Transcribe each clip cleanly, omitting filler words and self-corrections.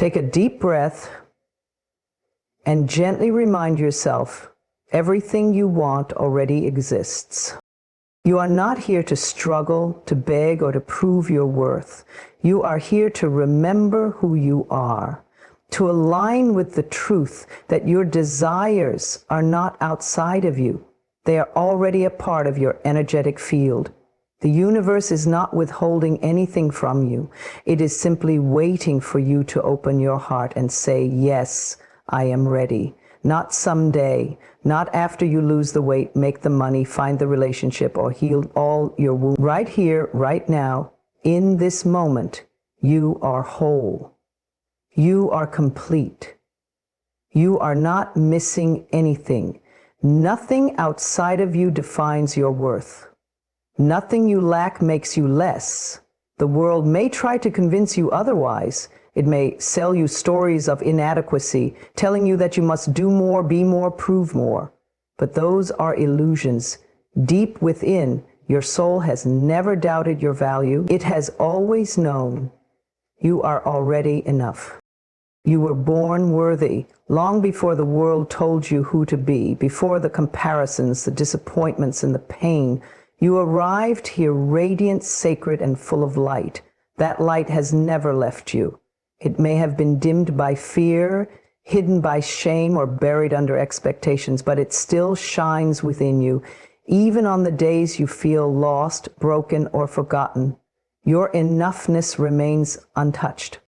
Take a deep breath and gently remind yourself, everything you want already exists. You are not here to struggle, to beg, or to prove your worth. You are here to remember who you are, to align with the truth that your desires are not outside of you. They are already a part of your energetic field. The universe is not withholding anything from you. It is simply waiting for you to open your heart and say, yes, I am ready. Not someday, not after you lose the weight, make the money, find the relationship, or heal all your wounds. Right here, right now, in this moment, you are whole. You are complete. You are not missing anything. Nothing outside of you defines your worth. Nothing you lack makes you less. The world may try to convince you otherwise. It may sell you stories of inadequacy, telling you that you must do more, be more, prove more. But those are illusions. Deep within, your soul has never doubted your value. It has always known you are already enough. You were born worthy long before the world told you who to be, before the comparisons, the disappointments, and the pain. You arrived here radiant, sacred, and full of light. That light has never left you. It may have been dimmed by fear, hidden by shame, or buried under expectations, but it still shines within you, even on the days you feel lost, broken, or forgotten. Your enoughness remains untouched.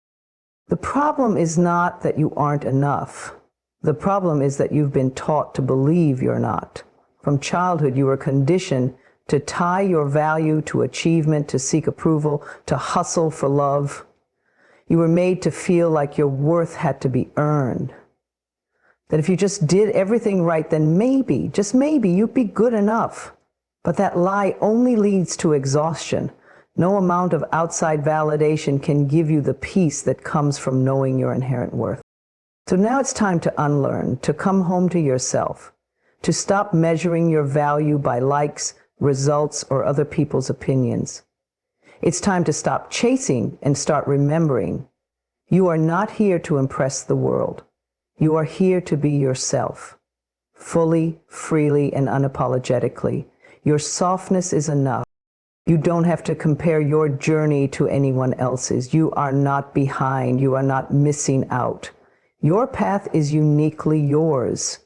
The problem is not that you aren't enough. The problem is that you've been taught to believe you're not. From childhood, you were conditioned to tie your value to achievement, to seek approval, to hustle for love. You were made to feel like your worth had to be earned. That if you just did everything right, then maybe, just maybe, you'd be good enough. But that lie only leads to exhaustion. No amount of outside validation can give you the peace that comes from knowing your inherent worth. So now it's time to unlearn, to come home to yourself, to stop measuring your value by likes, results, or other people's opinions. It's time to stop chasing and start remembering. You are not here to impress the world. You are here to be yourself, fully, freely, and unapologetically. Your softness is enough. You don't have to compare your journey to anyone else's. You are not behind. You are not missing out. Your path is uniquely yours.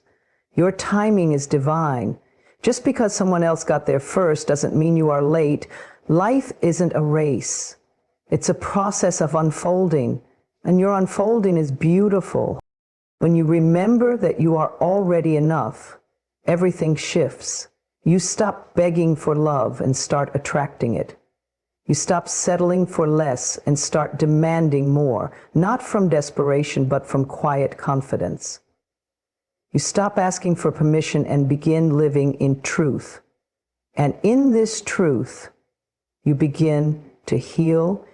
Your timing is divine. Just because someone else got there first doesn't mean you are late. Life isn't a race. It's a process of unfolding, and your unfolding is beautiful. When you remember that you are already enough, everything shifts. You stop begging for love and start attracting it. You stop settling for less and start demanding more, not from desperation, but from quiet confidence. You stop asking for permission and begin living in truth. And in this truth, you begin to heal.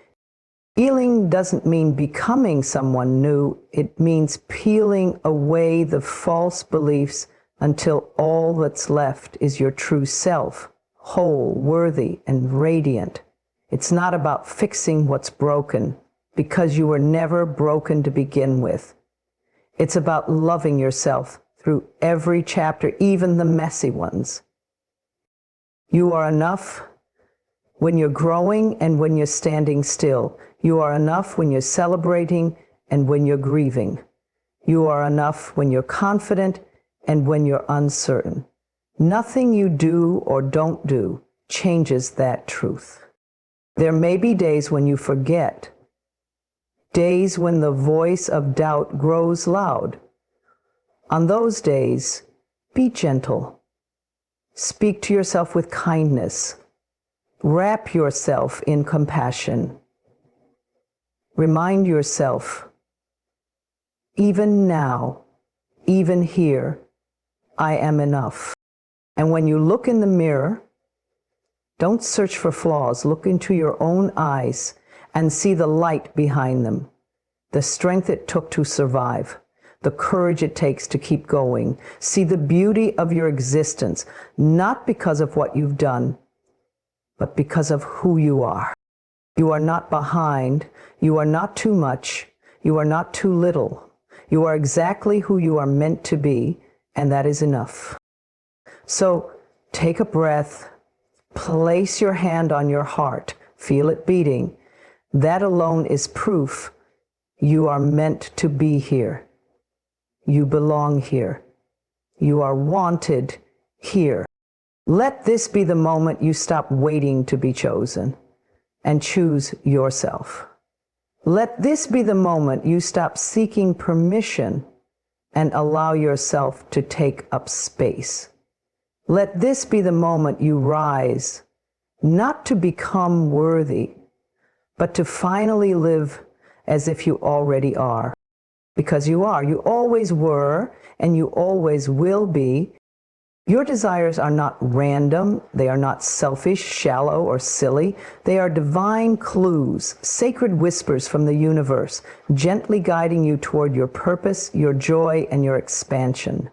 Healing doesn't mean becoming someone new. It means peeling away the false beliefs until all that's left is your true self, whole, worthy, and radiant. It's not about fixing what's broken, because you were never broken to begin with. It's about loving yourself through every chapter, even the messy ones. You are enough when you're growing and when you're standing still. You are enough when you're celebrating and when you're grieving. You are enough when you're confident and when you're uncertain. Nothing you do or don't do changes that truth. There may be days when you forget, days when the voice of doubt grows loud. On those days, be gentle. Speak to yourself with kindness. Wrap yourself in compassion. Remind yourself, even now, even here, I am enough. And when you look in the mirror, don't search for flaws. Look into your own eyes and see the light behind them, the strength it took to survive, the courage it takes to keep going. See the beauty of your existence, not because of what you've done, but because of who you are. You are not behind. You are not too much. You are not too little. You are exactly who you are meant to be, and that is enough. So take a breath, place your hand on your heart, feel it beating. That alone is proof you are meant to be here. You belong here. You are wanted here. Let this be the moment you stop waiting to be chosen and choose yourself. Let this be the moment you stop seeking permission and allow yourself to take up space. Let this be the moment you rise, not to become worthy, but to finally live as if you already are. Because you are. You always were, and you always will be. Your desires are not random. They are not selfish, shallow, or silly. They are divine clues, sacred whispers from the universe, gently guiding you toward your purpose, your joy, and your expansion.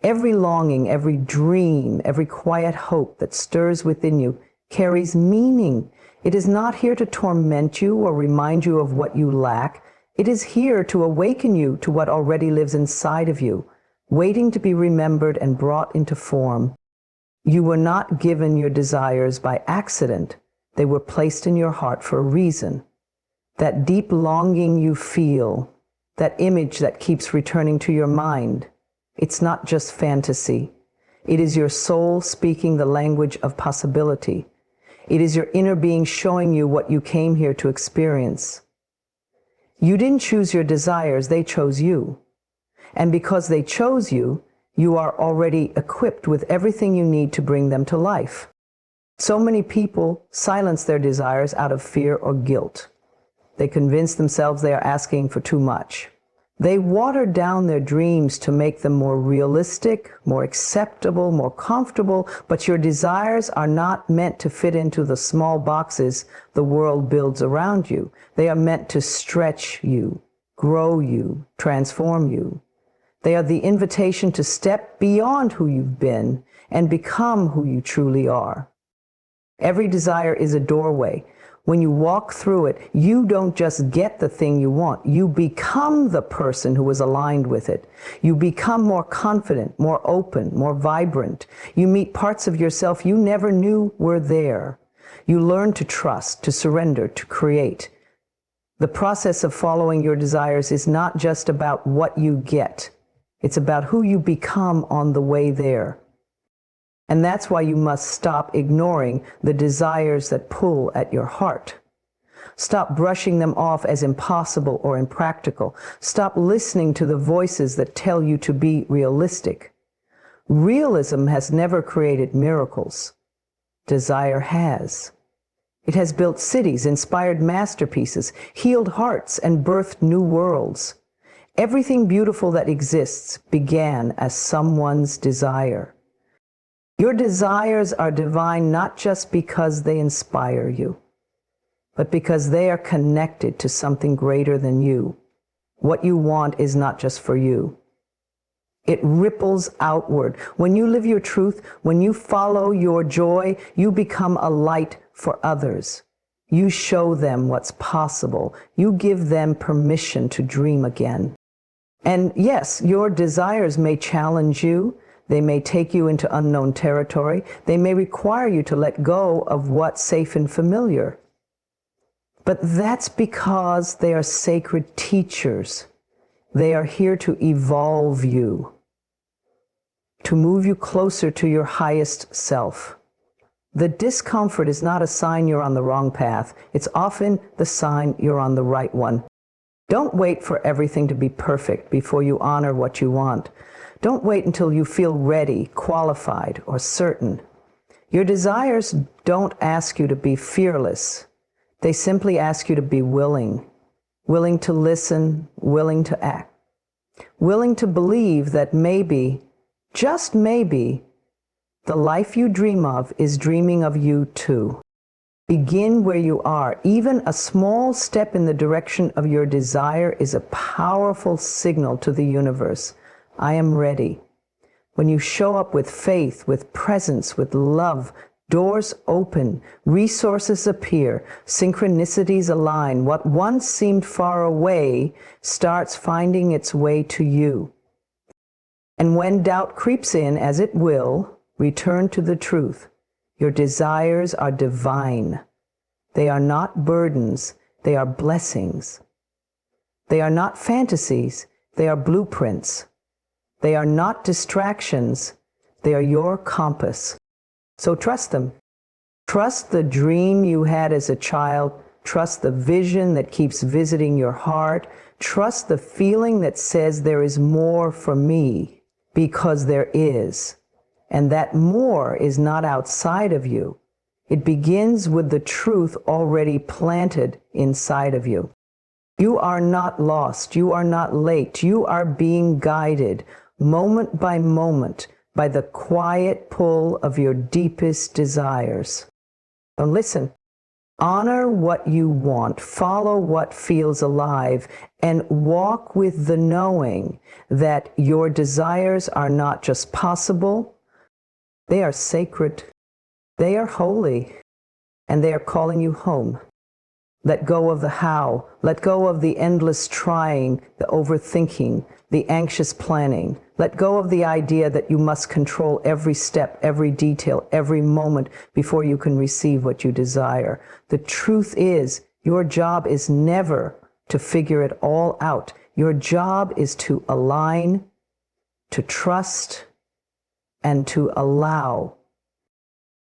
Every longing, every dream, every quiet hope that stirs within you carries meaning. It is not here to torment you or remind you of what you lack. It is here to awaken you to what already lives inside of you, waiting to be remembered and brought into form. You were not given your desires by accident. They were placed in your heart for a reason. That deep longing you feel, that image that keeps returning to your mind, it's not just fantasy. It is your soul speaking the language of possibility. It is your inner being showing you what you came here to experience. You didn't choose your desires, they chose you. And because they chose you, you are already equipped with everything you need to bring them to life. So many people silence their desires out of fear or guilt. They convince themselves they are asking for too much. They water down their dreams to make them more realistic, more acceptable, more comfortable, but your desires are not meant to fit into the small boxes the world builds around you. They are meant to stretch you, grow you, transform you. They are the invitation to step beyond who you've been and become who you truly are. Every desire is a doorway. When you walk through it, you don't just get the thing you want. You become the person who is aligned with it. You become more confident, more open, more vibrant. You meet parts of yourself you never knew were there. You learn to trust, to surrender, to create. The process of following your desires is not just about what you get. It's about who you become on the way there. And that's why you must stop ignoring the desires that pull at your heart. Stop brushing them off as impossible or impractical. Stop listening to the voices that tell you to be realistic. Realism has never created miracles. Desire has. It has built cities, inspired masterpieces, healed hearts, and birthed new worlds. Everything beautiful that exists began as someone's desire. Your desires are divine not just because they inspire you, but because they are connected to something greater than you. What you want is not just for you. It ripples outward. When you live your truth, when you follow your joy, you become a light for others. You show them what's possible. You give them permission to dream again. And yes, your desires may challenge you. They may take you into unknown territory. They may require you to let go of what's safe and familiar. But that's because they are sacred teachers. They are here to evolve you, to move you closer to your highest self. The discomfort is not a sign you're on the wrong path. It's often the sign you're on the right one. Don't wait for everything to be perfect before you honor what you want. Don't wait until you feel ready, qualified, or certain. Your desires don't ask you to be fearless. They simply ask you to be willing. Willing to listen, willing to act. Willing to believe that maybe, just maybe, the life you dream of is dreaming of you too. Begin where you are. Even a small step in the direction of your desire is a powerful signal to the universe. I am ready. When you show up with faith, with presence, with love, Doors open, resources appear, synchronicities align. What once seemed far away starts finding its way to you. And when doubt creeps in, as it will, return to the truth. Your desires are divine. They are not burdens, they are blessings. They are not fantasies, they are blueprints. They are not distractions, they are your compass. So trust them. Trust the dream you had as a child. Trust the vision that keeps visiting your heart. Trust the feeling that says there is more for me, because there is. And that more is not outside of you. It begins with the truth already planted inside of you. You are not lost. You are not late. You are being guided moment by moment by the quiet pull of your deepest desires. So listen, honor what you want, follow what feels alive, and walk with the knowing that your desires are not just possible, they are sacred, they are holy, and they are calling you home. Let go of the how. Let go of the endless trying, the overthinking, the anxious planning. Let go of the idea that you must control every step, every detail, every moment before you can receive what you desire. The truth is, your job is never to figure it all out. Your job is to align, to trust, and to allow.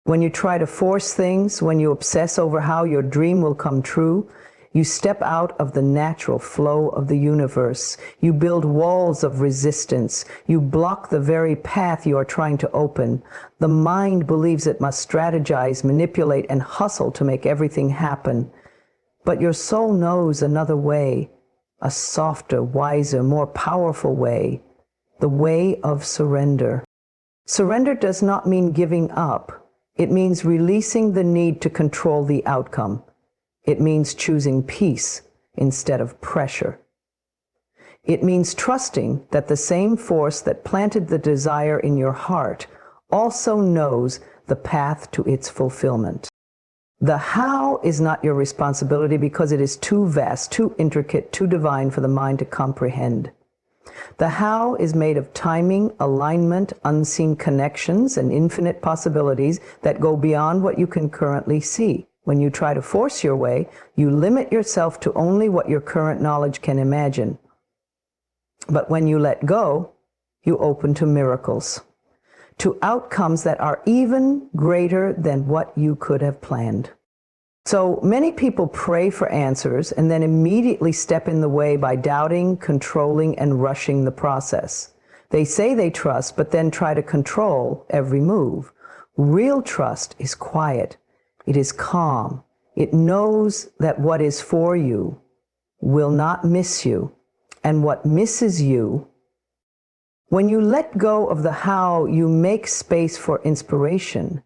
When you try to force things, when you obsess over how your dream will come true, you step out of the natural flow of the universe. You build walls of resistance. You block the very path you are trying to open. The mind believes it must strategize, manipulate, and hustle to make everything happen. But your soul knows another way, a softer, wiser, more powerful way, the way of surrender. Surrender does not mean giving up. It means releasing the need to control the outcome. It means choosing peace instead of pressure. It means trusting that the same force that planted the desire in your heart also knows the path to its fulfillment. The how is not your responsibility because it is too vast, too intricate, too divine for the mind to comprehend. The how is made of timing, alignment, unseen connections, and infinite possibilities that go beyond what you can currently see. When you try to force your way, you limit yourself to only what your current knowledge can imagine. But when you let go, you open to miracles, to outcomes that are even greater than what you could have planned. So many people pray for answers and then immediately step in the way by doubting, controlling, and rushing the process. They say they trust, but then try to control every move. Real trust is quiet. It is calm. It knows that what is for you will not miss you, and what misses you. When you let go of the how, you make space for inspiration.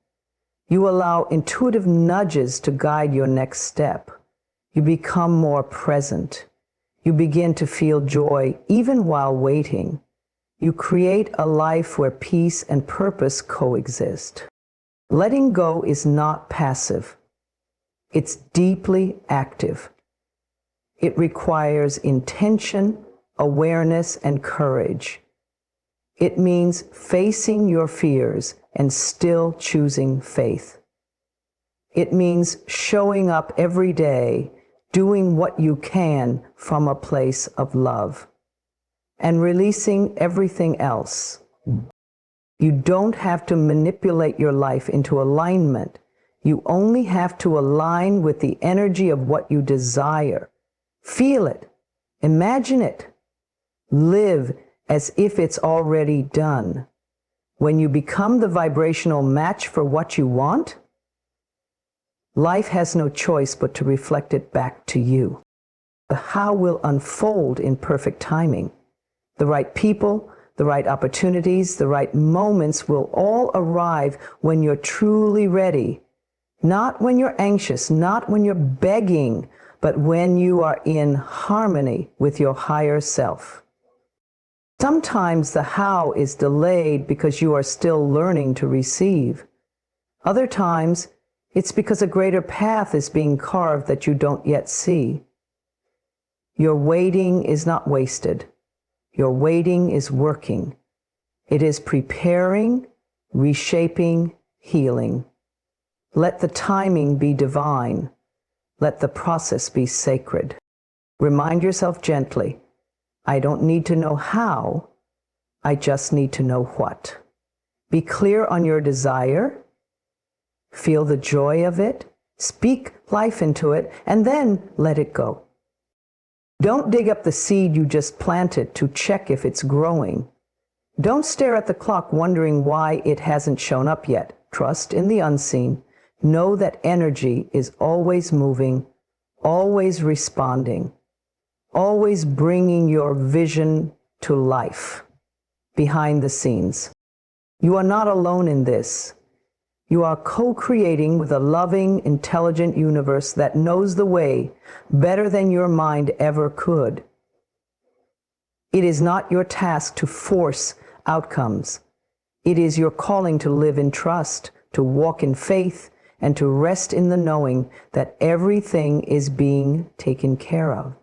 You allow intuitive nudges to guide your next step. You become more present. You begin to feel joy even while waiting. You create a life where peace and purpose coexist. Letting go is not passive. It's deeply active. It requires intention, awareness, and courage. It means facing your fears and still choosing faith. It means showing up every day, doing what you can from a place of love, and releasing everything else. You don't have to manipulate your life into alignment. You only have to align with the energy of what you desire. Feel it. Imagine it. Live as if it's already done. When you become the vibrational match for what you want, life has no choice but to reflect it back to you. The how will unfold in perfect timing. The right people, the right opportunities, the right moments will all arrive when you're truly ready. Not when you're anxious, not when you're begging, but when you are in harmony with your higher self. Sometimes the how is delayed because you are still learning to receive. Other times, it's because a greater path is being carved that you don't yet see. Your waiting is not wasted. Your waiting is working. It is preparing, reshaping, healing. Let the timing be divine. Let the process be sacred. Remind yourself gently, I don't need to know how, I just need to know what. Be clear on your desire, feel the joy of it, speak life into it, and then let it go. Don't dig up the seed you just planted to check if it's growing. Don't stare at the clock wondering why it hasn't shown up yet. Trust in the unseen. Know that energy is always moving, always responding, always bringing your vision to life behind the scenes. You are not alone in this. You are co-creating with a loving, intelligent universe that knows the way better than your mind ever could. It is not your task to force outcomes. It is your calling to live in trust, to walk in faith, and to rest in the knowing that everything is being taken care of.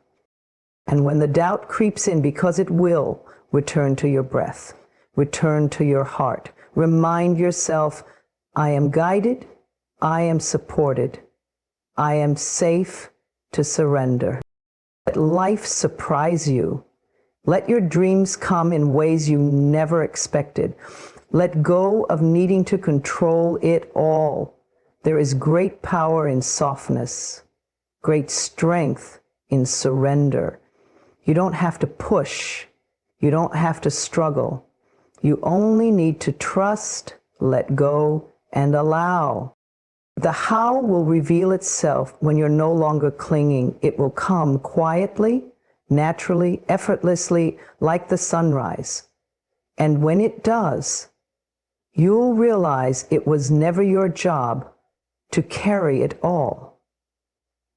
And when the doubt creeps in, because it will, return to your breath, return to your heart. Remind yourself, I am guided, I am supported, I am safe to surrender. Let life surprise you. Let your dreams come in ways you never expected. Let go of needing to control it all. There is great power in softness, great strength in surrender. You don't have to push. You don't have to struggle. You only need to trust, let go, and allow. The how will reveal itself when you're no longer clinging. It will come quietly, naturally, effortlessly, like the sunrise. And when it does, you'll realize it was never your job to carry it all.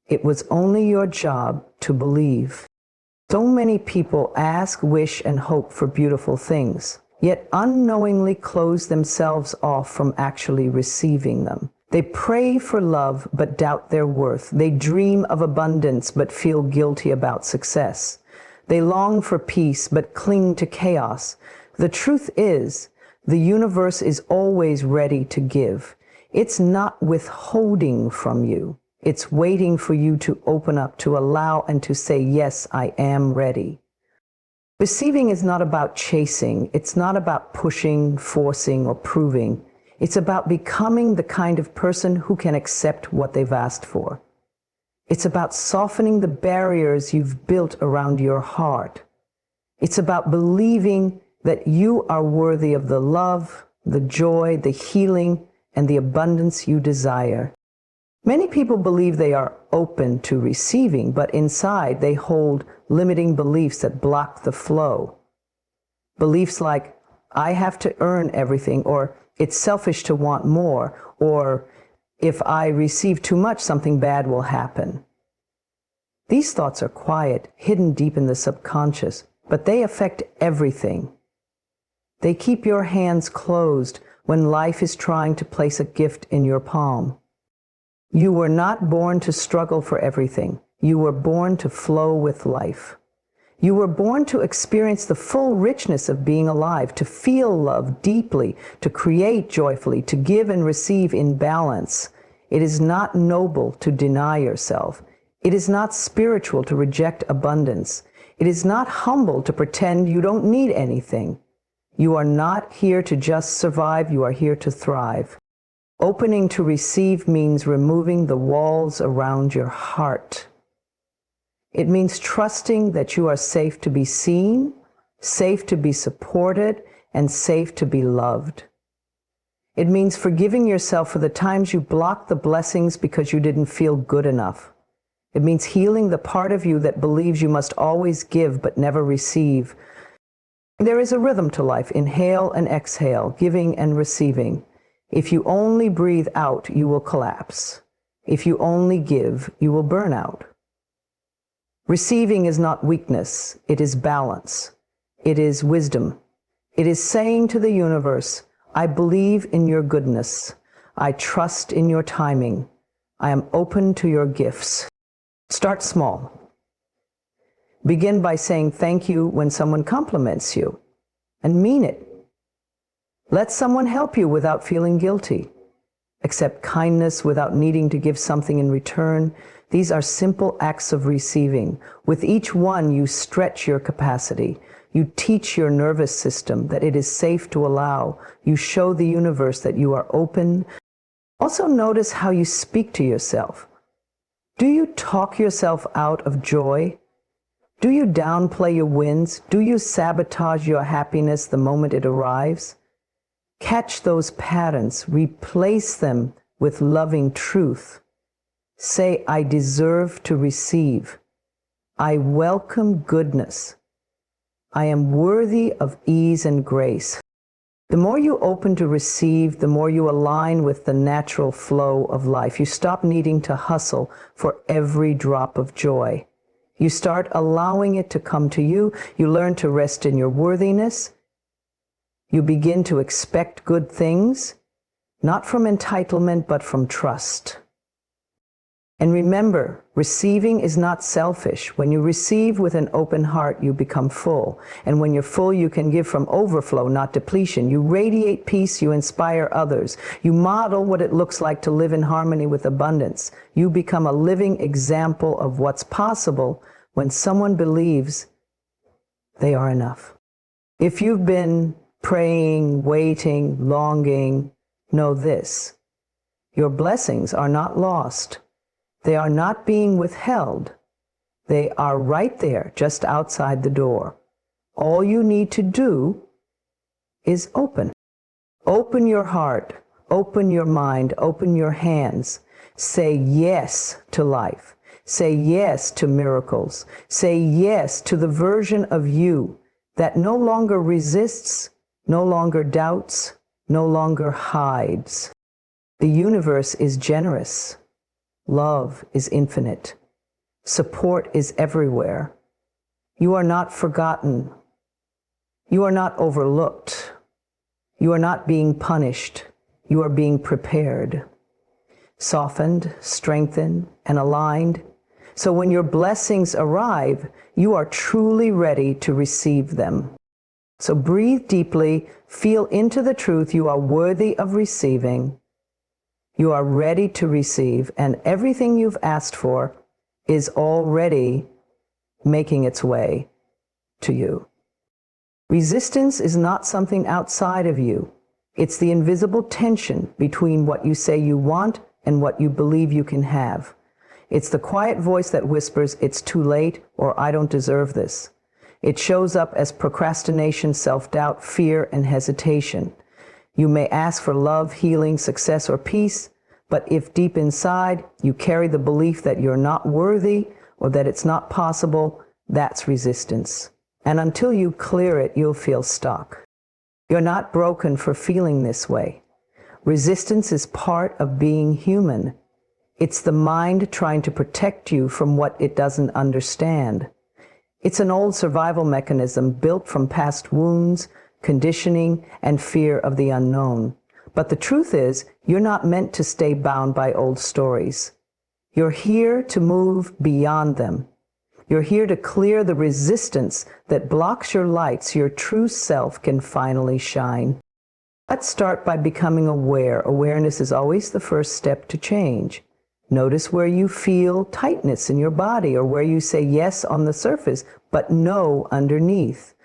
It was only your job to believe. So many people ask, wish, and hope for beautiful things, yet unknowingly close themselves off from actually receiving them. They pray for love but doubt their worth. They dream of abundance but feel guilty about success. They long for peace but cling to chaos. The truth is, the universe is always ready to give. It's not withholding from you. It's waiting for you to open up, to allow, and to say, yes, I am ready. Receiving is not about chasing. It's not about pushing, forcing, or proving. It's about becoming the kind of person who can accept what they've asked for. It's about softening the barriers you've built around your heart. It's about believing that you are worthy of the love, the joy, the healing, and the abundance you desire. Many people believe they are open to receiving, but inside they hold limiting beliefs that block the flow. Beliefs like, I have to earn everything, or it's selfish to want more, or if I receive too much, something bad will happen. These thoughts are quiet, hidden deep in the subconscious, but they affect everything. They keep your hands closed when life is trying to place a gift in your palm. You were not born to struggle for everything. You were born to flow with life. You were born to experience the full richness of being alive, to feel love deeply, to create joyfully, to give and receive in balance. It is not noble to deny yourself. It is not spiritual to reject abundance. It is not humble to pretend you don't need anything. You are not here to just survive. You are here to thrive. Opening to receive means removing the walls around your heart. It means trusting that you are safe to be seen, safe to be supported, and safe to be loved. It means forgiving yourself for the times you blocked the blessings because you didn't feel good enough. It means healing the part of you that believes you must always give but never receive. There is a rhythm to life, inhale and exhale, giving and receiving. If you only breathe out, you will collapse. If you only give, you will burn out. Receiving is not weakness, it is balance. It is wisdom. It is saying to the universe, I believe in your goodness. I trust in your timing. I am open to your gifts. Start small. Begin by saying thank you when someone compliments you, and mean it. Let someone help you without feeling guilty. Accept kindness without needing to give something in return. These are simple acts of receiving. With each one, you stretch your capacity. You teach your nervous system that it is safe to allow. You show the universe that you are open. Also notice how you speak to yourself. Do you talk yourself out of joy? Do you downplay your wins? Do you sabotage your happiness the moment it arrives? Catch those patterns, replace them with loving truth. Say, I deserve to receive. I welcome goodness. I am worthy of ease and grace. The more you open to receive, the more you align with the natural flow of life. You stop needing to hustle for every drop of joy. You start allowing it to come to you. You learn to rest in your worthiness. You begin to expect good things, not from entitlement, but from trust. And remember, receiving is not selfish. When you receive with an open heart, you become full. And when you're full, you can give from overflow, not depletion. You radiate peace, you inspire others. You model what it looks like to live in harmony with abundance. You become a living example of what's possible when someone believes they are enough. If you've been praying, waiting, longing, know this: your blessings are not lost. They are not being withheld. They are right there, just outside the door. All you need to do is open. Open your heart, open your mind, open your hands. Say yes to life. Say yes to miracles. Say yes to the version of you that no longer resists, no longer doubts, no longer hides. The universe is generous. Love is infinite. Support is everywhere. You are not forgotten. You are not overlooked. You are not being punished. You are being prepared, softened, strengthened, and aligned. So when your blessings arrive, you are truly ready to receive them. So breathe deeply, feel into the truth you are worthy of receiving. You are ready to receive, and everything you've asked for is already making its way to you. Resistance is not something outside of you. It's the invisible tension between what you say you want and what you believe you can have. It's the quiet voice that whispers, it's too late, or I don't deserve this. It shows up as procrastination, self-doubt, fear, and hesitation. You may ask for love, healing, success, or peace, but if deep inside you carry the belief that you're not worthy or that it's not possible, that's resistance. And until you clear it, you'll feel stuck. You're not broken for feeling this way. Resistance is part of being human. It's the mind trying to protect you from what it doesn't understand. It's an old survival mechanism built from past wounds, conditioning, and fear of the unknown. But the truth is, you're not meant to stay bound by old stories. You're here to move beyond them. You're here to clear the resistance that blocks your light so your true self can finally shine. Let's start by becoming aware. Awareness is always the first step to change. Notice where you feel tightness in your body or where you say yes on the surface, but no underneath.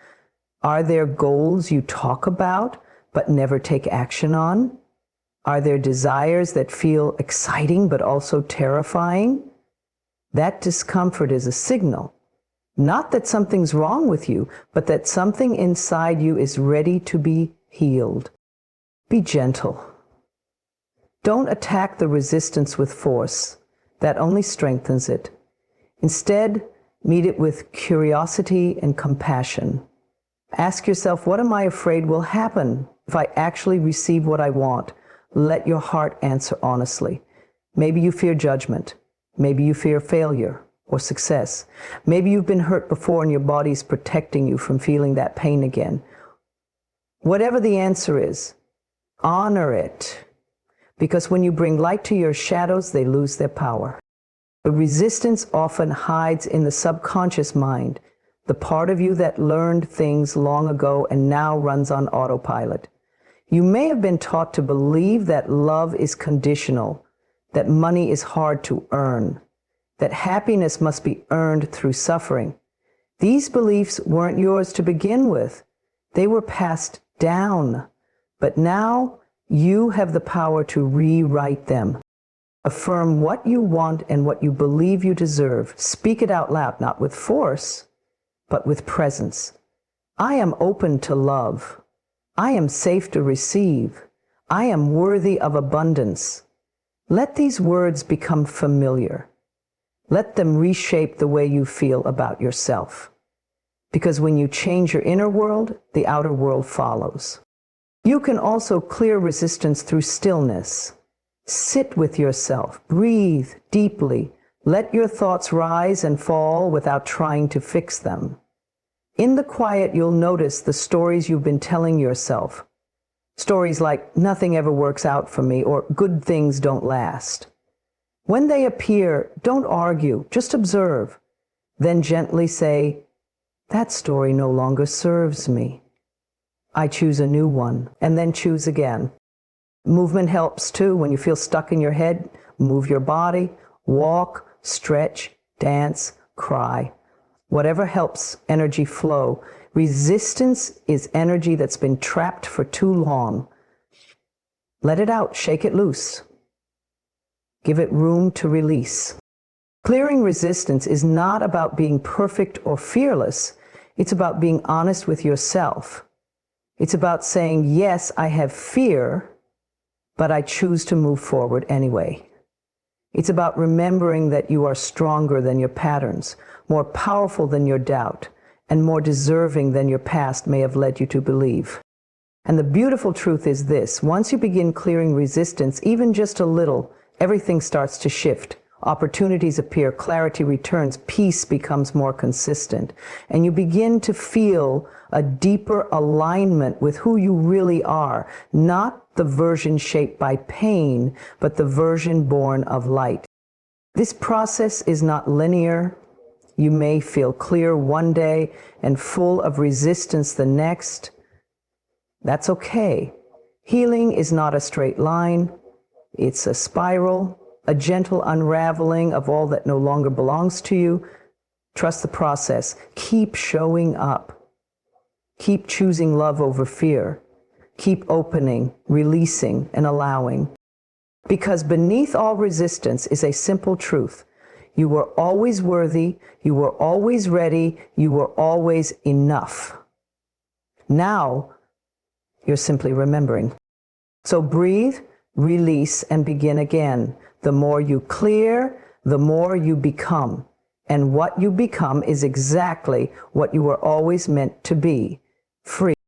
Are there goals you talk about but never take action on? Are there desires that feel exciting but also terrifying? That discomfort is a signal. Not that something's wrong with you, but that something inside you is ready to be healed. Be gentle. Don't attack the resistance with force. That only strengthens it. Instead, meet it with curiosity and compassion. Ask yourself, what am I afraid will happen if I actually receive what I want? Let your heart answer honestly. Maybe you fear judgment. Maybe you fear failure or success. Maybe you've been hurt before and your body's protecting you from feeling that pain again. Whatever the answer is, honor it. Because when you bring light to your shadows, they lose their power. The resistance often hides in the subconscious mind, the part of you that learned things long ago and now runs on autopilot. You may have been taught to believe that love is conditional, that money is hard to earn, that happiness must be earned through suffering. These beliefs weren't yours to begin with. They were passed down. But now you have the power to rewrite them. Affirm what you want and what you believe you deserve. Speak it out loud, not with force, but with presence. I am open to love. I am safe to receive. I am worthy of abundance. Let these words become familiar. Let them reshape the way you feel about yourself. Because when you change your inner world, the outer world follows. You can also clear resistance through stillness. Sit with yourself, breathe deeply, let your thoughts rise and fall without trying to fix them. In the quiet, you'll notice the stories you've been telling yourself. Stories like, nothing ever works out for me, or good things don't last. When they appear, don't argue, just observe. Then gently say, that story no longer serves me. I choose a new one, and then choose again. Movement helps too. When you feel stuck in your head, move your body, walk, stretch, dance, cry. Whatever helps energy flow. Resistance is energy that's been trapped for too long. Let it out, shake it loose. Give it room to release. Clearing resistance is not about being perfect or fearless. It's about being honest with yourself. It's about saying, yes, I have fear, but I choose to move forward anyway. It's about remembering that you are stronger than your patterns, more powerful than your doubt, and more deserving than your past may have led you to believe. And the beautiful truth is this: once you begin clearing resistance, even just a little, everything starts to shift. Opportunities appear, clarity returns, peace becomes more consistent, and you begin to feel a deeper alignment with who you really are, not the version shaped by pain, but the version born of light. This process is not linear. You may feel clear one day and full of resistance the next. That's okay. Healing is not a straight line. It's a spiral, a gentle unraveling of all that no longer belongs to you. Trust the process. Keep showing up. Keep choosing love over fear. Keep opening, releasing, and allowing. Because beneath all resistance is a simple truth. You were always worthy, you were always ready, you were always enough. Now, you're simply remembering. So breathe, release, and begin again. The more you clear, the more you become. And what you become is exactly what you were always meant to be. Free.